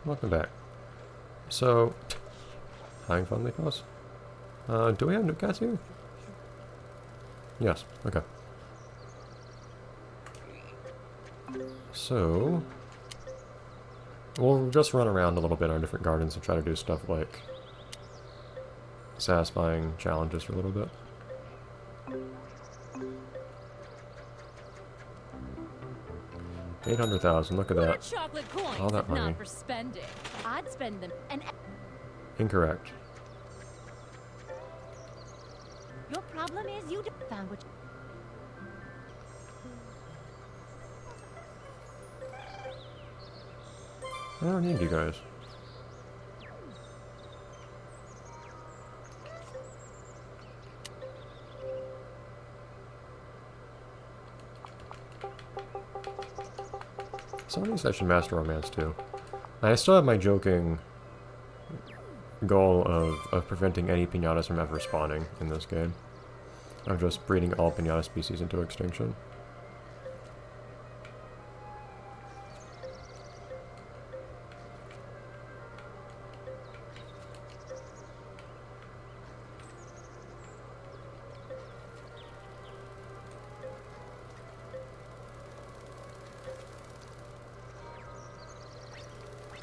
Welcome back. So, having fun with us? Do we have new cats here? Yes, okay. So, we'll just run around a little bit in our different gardens and try to do stuff like satisfying challenges for a little bit. $800,000, look at that. Chocolate coins, All that money. not for spending. I'd spend them. And Incorrect. your problem is you found what. I don't need you guys. Some of these I should master romance too. I still have my joking goal of preventing any piñatas from ever spawning in this game. Of just breeding all piñata species into extinction.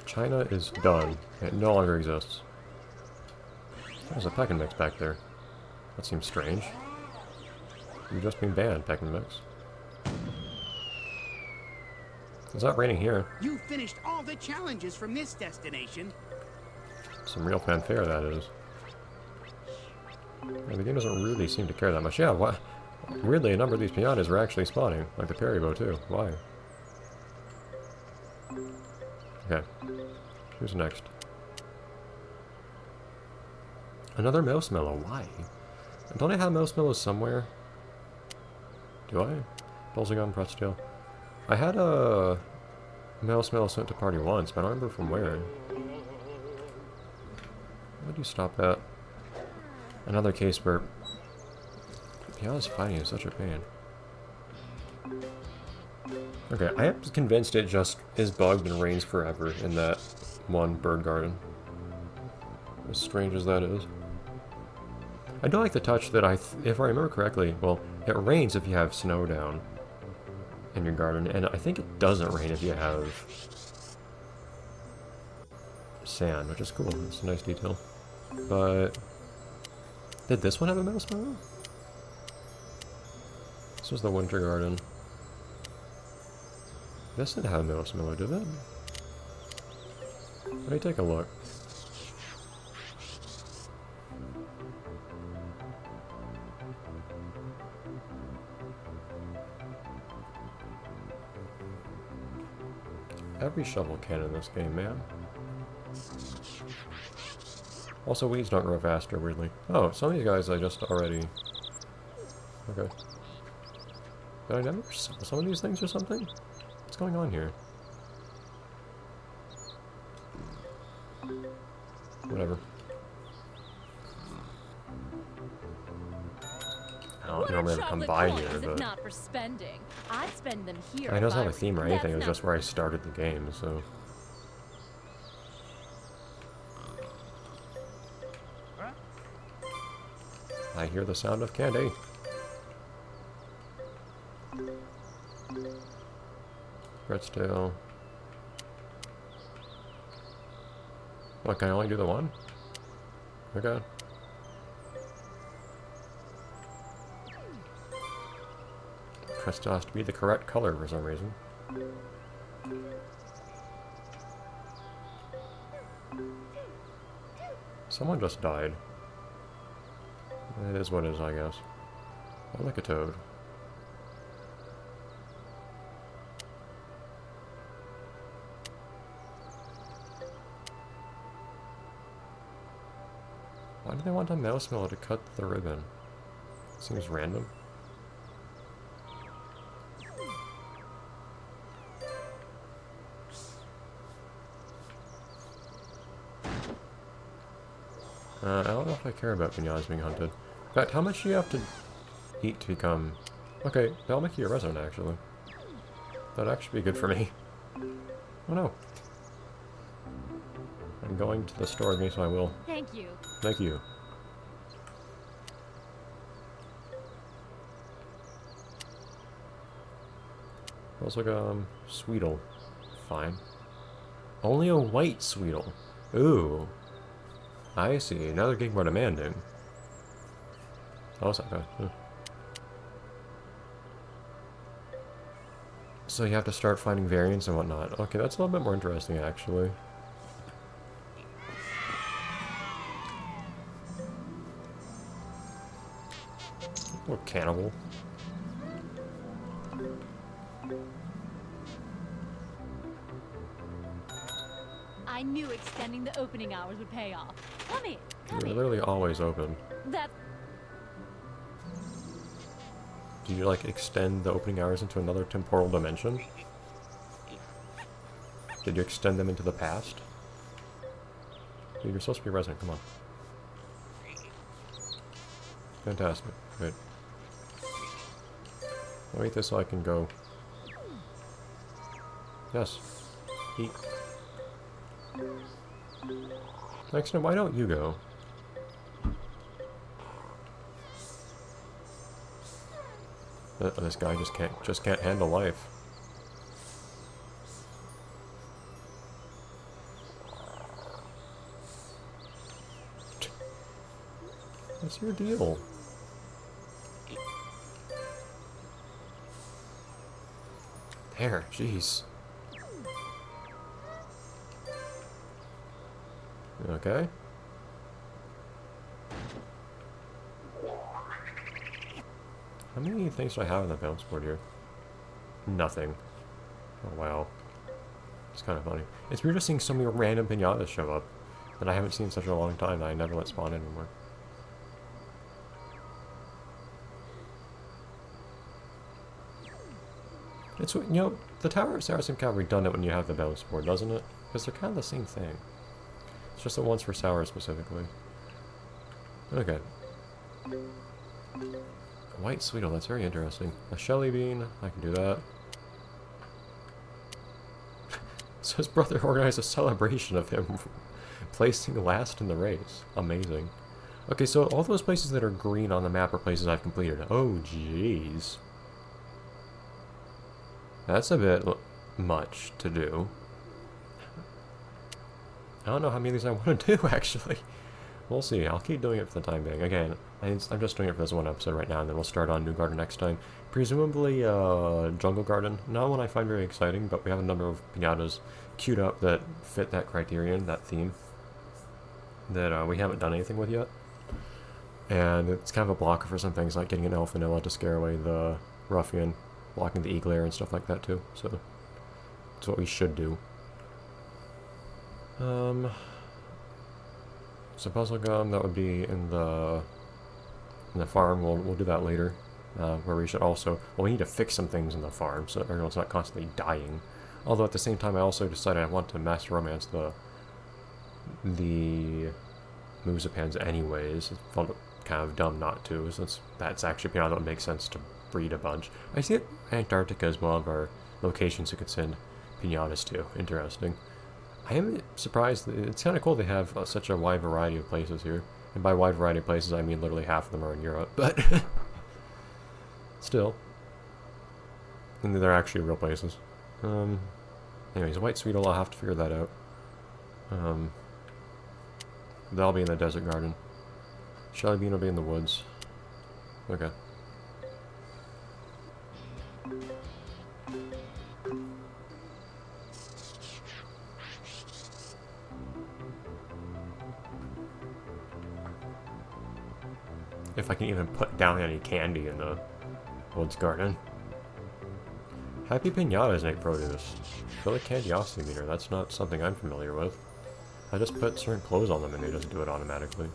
China is done. It no longer exists. There's a Peck and Mix back there. That seems strange. You've just been banned, Peck and Mix. It's not raining here. You finished all the challenges from this destination. Some real fanfare, that is. Yeah, the game doesn't really seem to care that much. Yeah, what? Weirdly, a number of these piñatas were actually spawning, like the Peribo too. Why? Okay. Who's next? Another Marshmallow. Why? Don't I have Marshmallows somewhere? Do I? Bullsegum, Pretzel. I had a Marshmallow sent to party once, but I don't remember from where. Why'd you stop that? Another case where Piana's fighting is such a pain. Okay, I am convinced it just is bugged and rains forever in that one bird garden. As strange as that is. I do like the touch that if I remember correctly, well, it rains if you have snow down in your garden, and I think it doesn't rain if you have sand, which is cool. It's a nice detail. But did this one have a marshmallow? This was the winter garden. This didn't have a marshmallow, did it? Let me take a look. Every shovel can in this game, man. Also, weeds don't grow faster, weirdly. Oh, some of these guys I just already... Okay. Did I never sell some of these things or something? What's going on here? Whatever. I don't normally ever come by here, but... Not for spending. I'd spend them here. I don't have a theme or anything, it was just where I started the game, so... I hear the sound of candy. Brett's tail. What, can I only do the one? Okay. Crystal has to be the correct color for some reason. Someone just died. It is what it is, I guess. I like a toad. Why do they want a marshmallow to cut the ribbon? Seems random. I don't know if I care about piñatas being hunted. In fact, how much do you have to eat to become... Okay, that'll make you a resident, actually. That'd actually be good for me. Oh no. I'm going to the store again, so I will. Thank you. Thank you. Smells like a Sweetle. Fine. Only a white Sweetle. Ooh. I see. Now they're getting more demanding. Oh, it's okay. So you have to start finding variants and whatnot. Okay, that's a little bit more interesting, actually. Little cannibal. I knew extending the opening hours would pay off. Come in. Come You're in. literally always open. That Do you, like, extend the opening hours into another temporal dimension? Did you extend them into the past? Dude, you're supposed to be resident, come on. Fantastic. Great. I'll eat this so I can go. Yes. Eat. Next time, why don't you go? This guy just can't handle life. What's your deal? There, jeez. Okay. How many things do I have on the balance board here? Nothing. Oh wow. It's kind of funny. It's weird just seeing so many random pinatas show up that I haven't seen in such a long time that I never let spawn anymore. It's, you know, the Tower of Sarah seems kind of redundant when you have the balance board, doesn't it? Because they're kind of the same thing. It's just the ones for Sour specifically. Okay. A white Sweetle, that's very interesting. A Shelly Bean, I can do that. So his brother organized a celebration of him placing last in the race. Amazing. Okay, so all those places that are green on the map are places I've completed. Oh, jeez. That's a bit much to do. I don't know how many of these I want to do, actually. We'll see. I'll keep doing it for the time being. Again, I'm just doing it for this one episode right now, and then we'll start on New Garden next time. Presumably, Jungle Garden. Not one I find very exciting, but we have a number of pinatas queued up that fit that criterion, that theme, that we haven't done anything with yet. And it's kind of a blocker for some things, like getting an elf vanilla to scare away the ruffian, blocking the e-glare and stuff like that, too. So, it's what we should do. So puzzle gum, that would be in the farm. We'll do that later. Where we should also, well, we need to fix some things in the farm so that everyone's not constantly dying. Although at the same time, I also decided I want to master romance the Musipans anyways. It felt kind of dumb not to, since that's actually, you know, that would make sense to breed a bunch. I see that Antarctica is one of our locations you could send pinatas to. Interesting. I am surprised. It's kind of cool they have such a wide variety of places here. And by wide variety of places, I mean literally half of them are in Europe. But still. And they're actually real places. Anyways, a white Sweetle, I'll have to figure that out. That'll be in the desert garden. Shelly Bean will be in the woods. Okay. If I can even put down any candy in the woods garden. Happy Piñatas make produce. Fill a candiosity meter. That's not something I'm familiar with. I just put certain clothes on them and it doesn't do it automatically.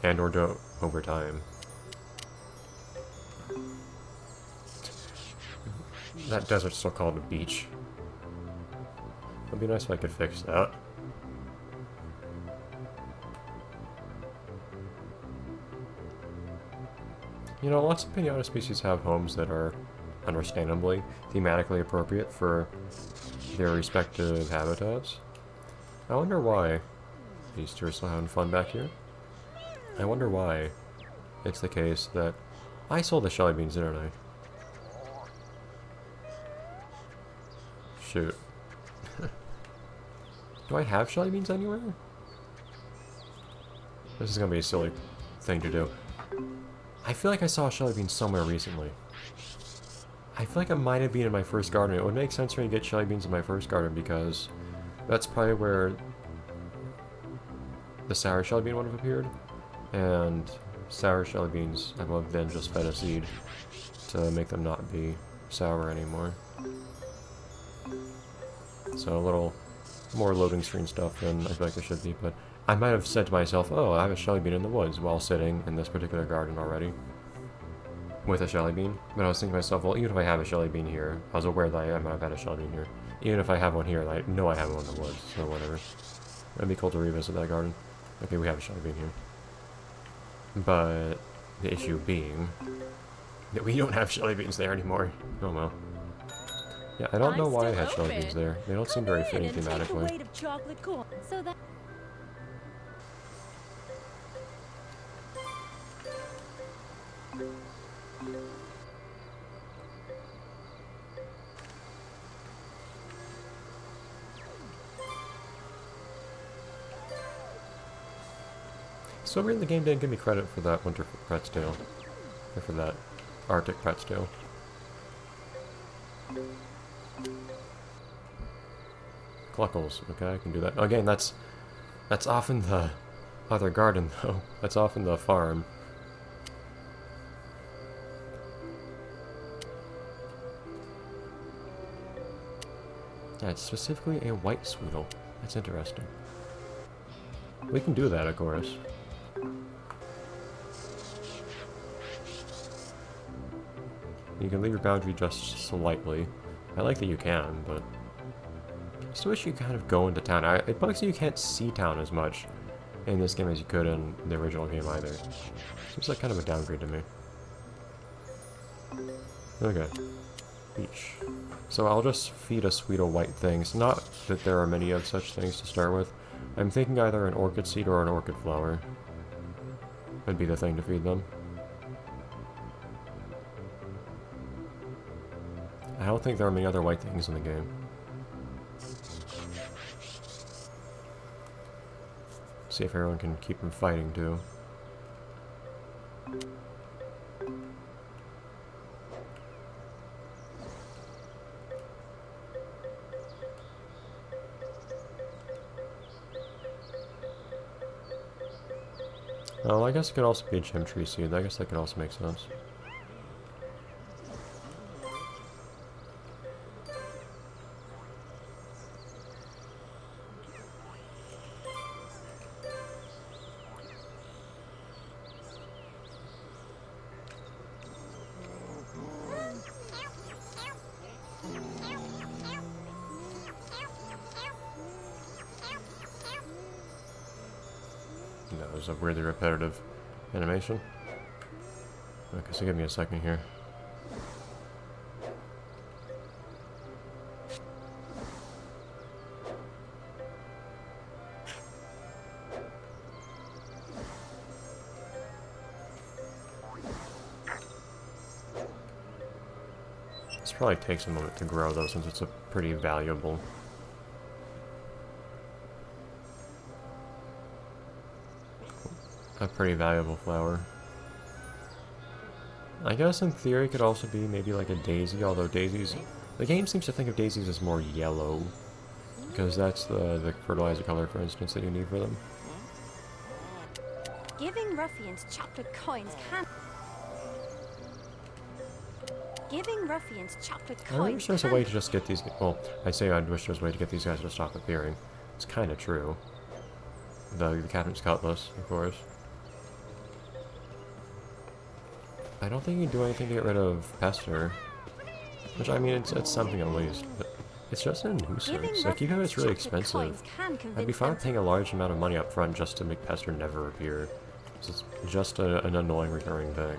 And or do it over time. That desert's still called a beach. It'd be nice if I could fix that. You know, lots of pinata species have homes that are, understandably, thematically appropriate for their respective habitats. I wonder why. These two are still having fun back here. I wonder why it's the case that I sold the Shelly Beans, didn't I? Shoot. Do I have Shelly Beans anywhere? This is gonna be a silly thing to do. I feel like I saw a Shelly Bean somewhere recently. I feel like it might have been in my first garden. It would make sense for me to get Shelly Beans in my first garden because that's probably where the sour Shelly Bean would have appeared. And sour Shelly Beans have then just fed a seed to make them not be sour anymore. So a little more loading screen stuff than I feel like it should be, but I might have said to myself, oh, I have a Shelly Bean in the woods while sitting in this particular garden already with a Shelly Bean. But I was thinking to myself, well, even if I have a Shelly Bean here, I was aware that I might have had a Shelly Bean here. Even if I have one here, I know I have one in the woods, so whatever. It'd be cool to revisit that garden. Okay, we have a Shelly Bean here. But the issue being that we don't have Shelly Beans there anymore. Oh well. Yeah, I don't know why I had Shelly Beans there. They don't seem very fitting thematically. So that So weird the game didn't give me credit for that winter pret's tail. Or for that Arctic pret's tail. Cluckles, okay, I can do that. Again, that's often the other garden though. That's often the farm. Yeah, it's specifically a white sweetle. That's interesting. We can do that, of course. You can leave your boundary just slightly. I like that you can, but I still wish you kind of go into town. It bugs you can't see town as much in this game as you could in the original game either. Seems like kind of a downgrade to me. Okay. Beach. So I'll just feed a Sweetle white things. Not that there are many of such things to start with. I'm thinking either an orchid seed or an orchid flower would be the thing to feed them. I don't think there are many other white things in the game. See if everyone can keep them fighting too. Oh, I guess it could also be a gem tree seed. I guess that could also make sense. That was a weirdly repetitive animation. Okay, so give me a second here. This probably takes a moment to grow though, since it's a pretty valuable. A pretty valuable flower. I guess in theory it could also be maybe like a daisy, although daisies... The game seems to think of daisies as more yellow, because that's the fertilizer color, for instance, that you need for them. Giving ruffians chocolate coins can... Giving ruffians chocolate I coins wish there was a way to just get these... Well, I say I wish there was a way to get these guys to stop appearing. It's kind of true. The Captain's Cutlass, of course. I don't think you can do anything to get rid of Pester. Which, I mean, it's something at least. But it's just a nuisance. Like, even if it's really expensive, I'd be fine paying a large amount of money up front just to make Pester never appear. It's just an annoying recurring thing.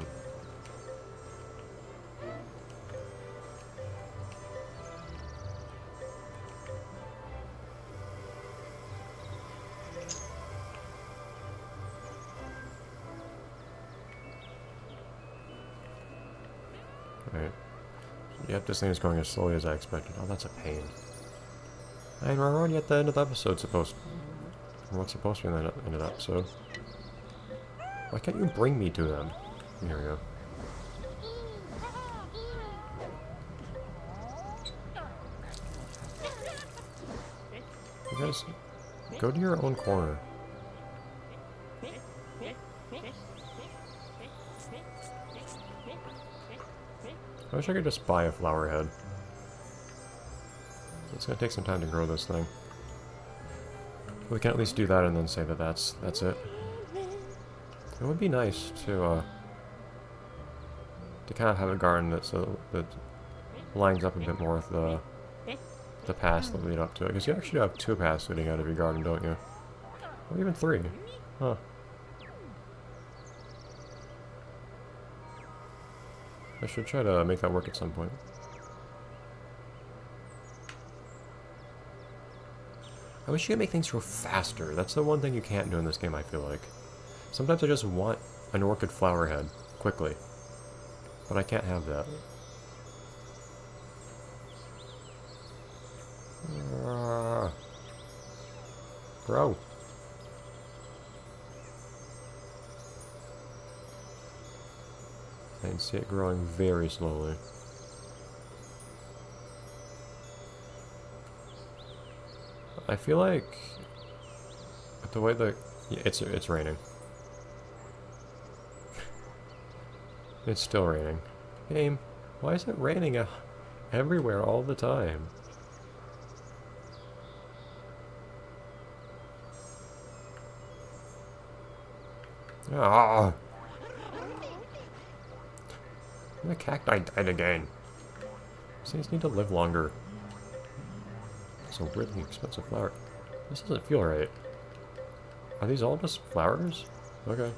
Yep, this thing is going as slowly as I expected. Oh, that's a pain. And we're already at the end of the episode, or what's supposed to be the end of the episode. Why can't you bring me to them? Here we go. You guys, go to your own corner. I wish I could just buy a flower head. It's gonna take some time to grow this thing. We can at least do that and then say that that's it. It would be nice to kind of have a garden that lines up a bit more with the paths that lead up to it. Because you actually have 2 paths leading out of your garden, don't you? Or even 3. Huh. I should try to make that work at some point. I wish you could make things grow faster. That's the one thing you can't do in this game, I feel like. Sometimes I just want an orchid flower head, quickly. But I can't have that. Grow. I can see it growing very slowly. I feel like the way yeah, it's raining. It's still raining. Game, why is it raining everywhere all the time? Ah! The cacti died again. These things need to live longer. It's a really expensive flower. This doesn't feel right. Are these all just flowers? Okay.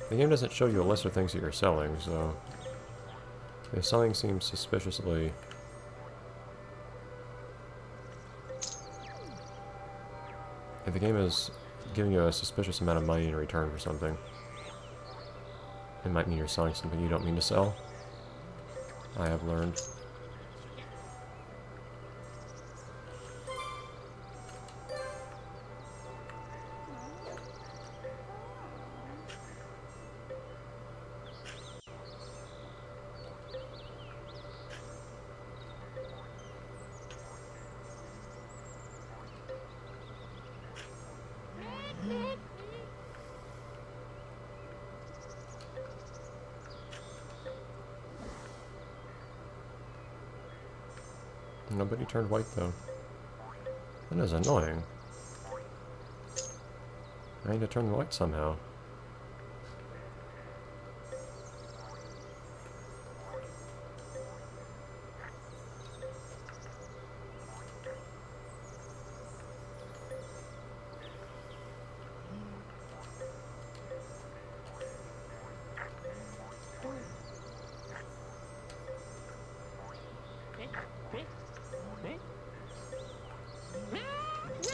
The game doesn't show you a list of things that you're selling, so... if something seems suspiciously... if the game is giving you a suspicious amount of money in return for something, it might mean you're selling something you don't mean to sell. I have learned. Nobody turned white, though. That is annoying. I need to turn white somehow.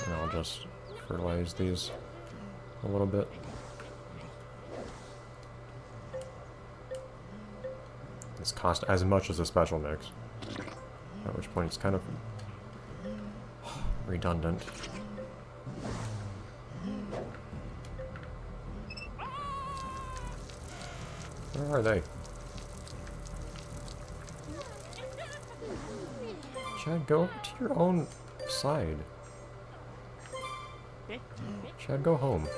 And I'll just fertilize these a little bit. This cost as much as a special mix. At which point it's kind of redundant. Where are they? Chad, go over to your own side. Chad, go home.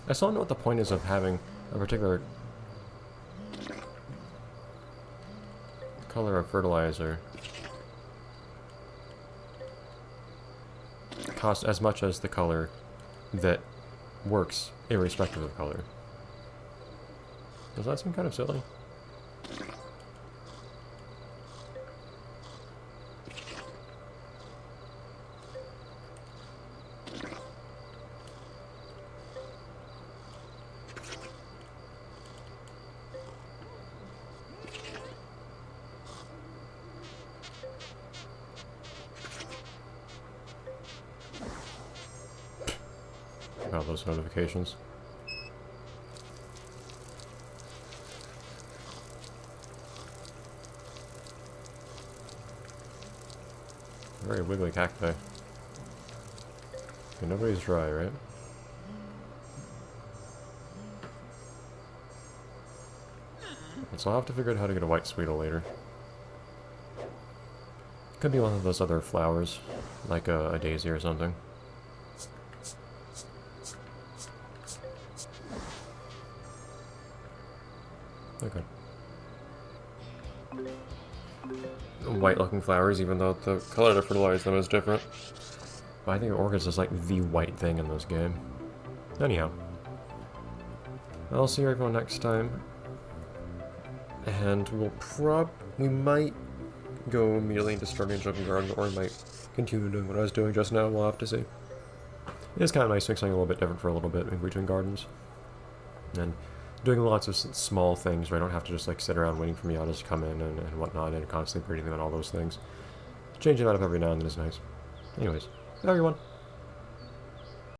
I still don't know what the point is of having a particular color of fertilizer cost as much as the color that works irrespective of color. Does that seem kind of silly? About those notifications. Very wiggly cacti. Okay, nobody's dry, right? So I'll have to figure out how to get a white sweetle later. Could be one of those other flowers, like a daisy or something. Okay. White-looking flowers, even though the color to fertilize them is different. But I think orchids is like the white thing in this game. Anyhow. I'll see everyone next time. And we might go immediately into starting a jumping garden, or we might continue doing what I was doing just now. We'll have to see. It is kind of nice doing something a little bit different for a little bit in between gardens. And doing lots of small things where I don't have to just like sit around waiting for Miatas to come in and whatnot and constantly breeding them and all those things. Changing that up every now and then is nice. Anyways, bye everyone.